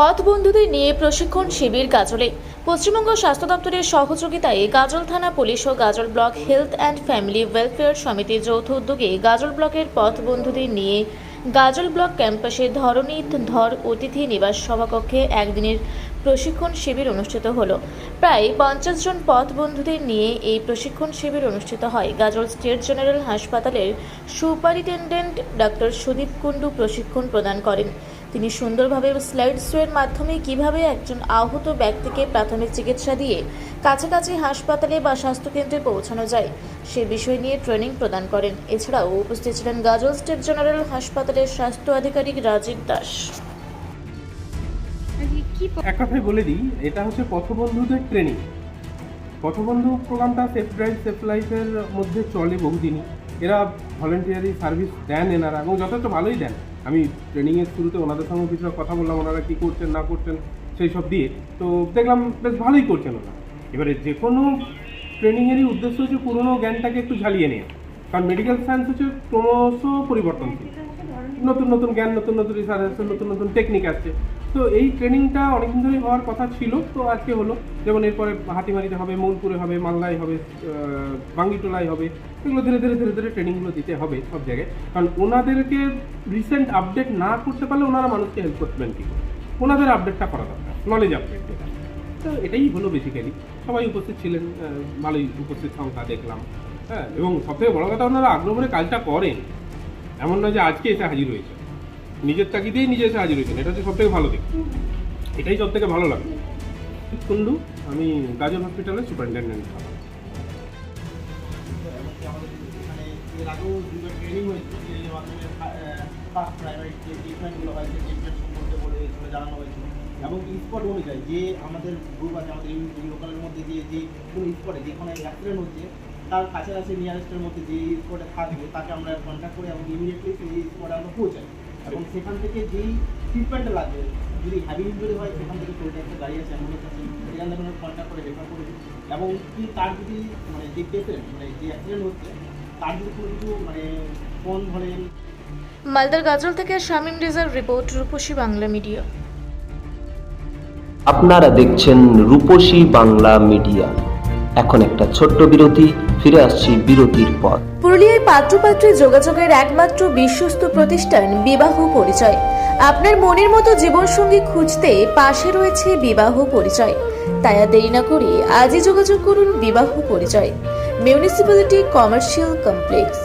পথ বন্ধুদের নিয়ে প্রশিক্ষণ শিবির গাজলে। পশ্চিমবঙ্গ স্বাস্থ্য দপ্তরের সহযোগিতায় গাজল থানা পুলিশ ও Gajol block health and family welfare সমিতির যৌথ উদ্যোগে গাজল ব্লকের পথ বন্ধুদের নিয়ে গাজল ব্লক ক্যাম্পাসে ধর অতিথি নিবাস সভাকক্ষে একদিনের প্রশিক্ষণ শিবির অনুষ্ঠিত হলো। প্রায় 50 জন পথ বন্ধুদের নিয়ে এই প্রশিক্ষণ শিবির অনুষ্ঠিত হয়। গাজল স্টেট জেনারেল হাসপাতালের সুপারিনটেন্ডেন্ট ডক্টর সুদীপ কুণ্ডু প্রশিক্ষণ প্রদান করেন। তিনি সুন্দরভাবে স্লাইড শোয়ের মাধ্যমে কিভাবে একজন আহত ব্যক্তিকে প্রাথমিক চিকিৎসা দিয়ে কাছাকাছি হাসপাতালে বা স্বাস্থ্যকেন্দ্রে পৌঁছানো যায় সে বিষয় নিয়ে ট্রেনিং প্রদান করেন। এছাড়াও উপস্থিত ছিলেন গাজল স্টেট জেনারেল হাসপাতালের স্বাস্থ্য আধিকারিক রাজীব দাস। এক কথায় বলে দিই, এটা হচ্ছে পথবন্ধুদের ট্রেনিং। পথবন্ধু প্রোগ্রামটা সেফ ড্রাইভ সেফ লাইফের মধ্যে চলে বহুদিনই। এরা ভলেন্টিয়ারি সার্ভিস দেন এনারা, এবং যথেষ্ট ভালোই দেন। আমি ট্রেনিংয়ের শুরুতে ওনাদের সঙ্গে কিছু কথা বললাম, ওনারা কী করছেন না করছেন সেই সব দিয়ে, তো দেখলাম বেশ ভালোই করছেন ওরা। এবারে যে কোনো ট্রেনিংয়েরই উদ্দেশ্য হচ্ছে পুরনো জ্ঞানটাকে একটু ঝালিয়ে নেওয়া, কারণ মেডিকেল সায়েন্স হচ্ছে ক্রমশ পরিবর্তনশীল। নতুন নতুন জ্ঞান, নতুন নতুন রিসার্চ আসছে, নতুন নতুন টেকনিক আসছে। তো এই ট্রেনিংটা অনেকদিন ধরেই হওয়ার কথা ছিল, তো আজকে হলো। যেমন এরপরে হাতিমারিতে হবে, মৌলপুরে হবে, মালদায় হবে, বাঙ্গিটোলায় হবে। এগুলো ধীরে ধীরে ধীরে ধীরে ট্রেনিংগুলো দিতে হবে সব জায়গায়, কারণ ওনাদেরকে রিসেন্ট আপডেট না করতে পারলে ওনারা মানুষকে হেল্প করবেন কী করে? ওনাদের আপডেটটা করা দরকার, নলেজ আপডেট যেটা। তো এটাই হলো বেসিক্যালি। সবাই উপস্থিত ছিলেন, ভালোই উপস্থিত সংখ্যা দেখলাম। হ্যাঁ, এবং সবথেকে বড় কথা, ওনারা আগ্রহ করে কাজটা করেন। এমন নয় যে আজকে এসে হাজির হয়েছে, নিজের তাগিদেই নিজে এসে হাজির হয়েছেন। এটা হচ্ছে সবথেকে ভালো দিক, এটাই সবথেকে ভালো লাগে। কুণ্ডু, আমি গাজল হসপিটালের সুপারিনটেন্ডেন্ট। এর আগেও দুটো ট্রেনিং হয়েছে, ট্রেনিংয়ের মাধ্যমে ফার্স্ট প্রাইমারি যে ট্রিটমেন্টগুলো হয় সেই ট্রিটমেন্ট সম্পর্কে বলে জানানো হয়েছিল। এবং স্পট অনুযায়ী যে আমাদের গ্রুপ আছে, আমাদের এই লোকালের মধ্যে যে কোনো স্পটে যেখানে অ্যাক্সিডেন্ট হচ্ছে তার কাছাকাছি নিয়ারেস্টের মধ্যে যে স্পটে থাকবে তাকে আমরা কন্ট্যাক্ট করি এবং ইমিডিয়েটলি সেই স্পটে আমরা পৌঁছাই। এবং সেখান থেকে যেই ট্রিটমেন্টটা লাগবে, যদি হ্যাভি ইনজুরি হয় সেখান থেকে টোটো একটা গাড়ি আছে, অ্যাম্বুলেন্স আছে, সেখান থেকে আমরা কন্ট্যাক্ট করে রেফার করে দিই। এবং কি তার যদি মানে যে পেশেন্ট মানে যে অ্যাক্সিডেন্ট হচ্ছে তার যদি কোনো কিছু মানে ফোন ধরেন। মালদার গাজল থেকে শামীম রেজার রিপোর্ট, রূপসী বাংলা মিডিয়া। আপনারা দেখছেন রূপসী বাংলা মিডিয়া। এখন একটা ছোট্ট বিরতি, ফিরে আসছি বিরতির পর। পুরুলিয়ায় পাত্রপাত্রী যোগাযোগের একমাত্র বিশ্বস্ত প্রতিষ্ঠান বিবাহ পরিচয়। আপনার মনের মতো জীবনসঙ্গী খুঁজতে পাশে রয়েছে বিবাহ পরিচয়। তাই আর দেরি না করে আজই যোগাযোগ করুন বিবাহ পরিচয়। Municipality commercial complex,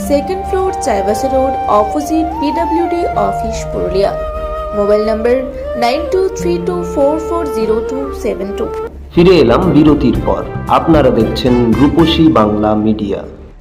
second floor, Chaibasa road, opposite PWD office, Purulia. Mobile নম্বর 9232440272। ফিরে এলাম বিরতির পর। আপনারা দেখছেন রূপসী বাংলা মিডিয়া।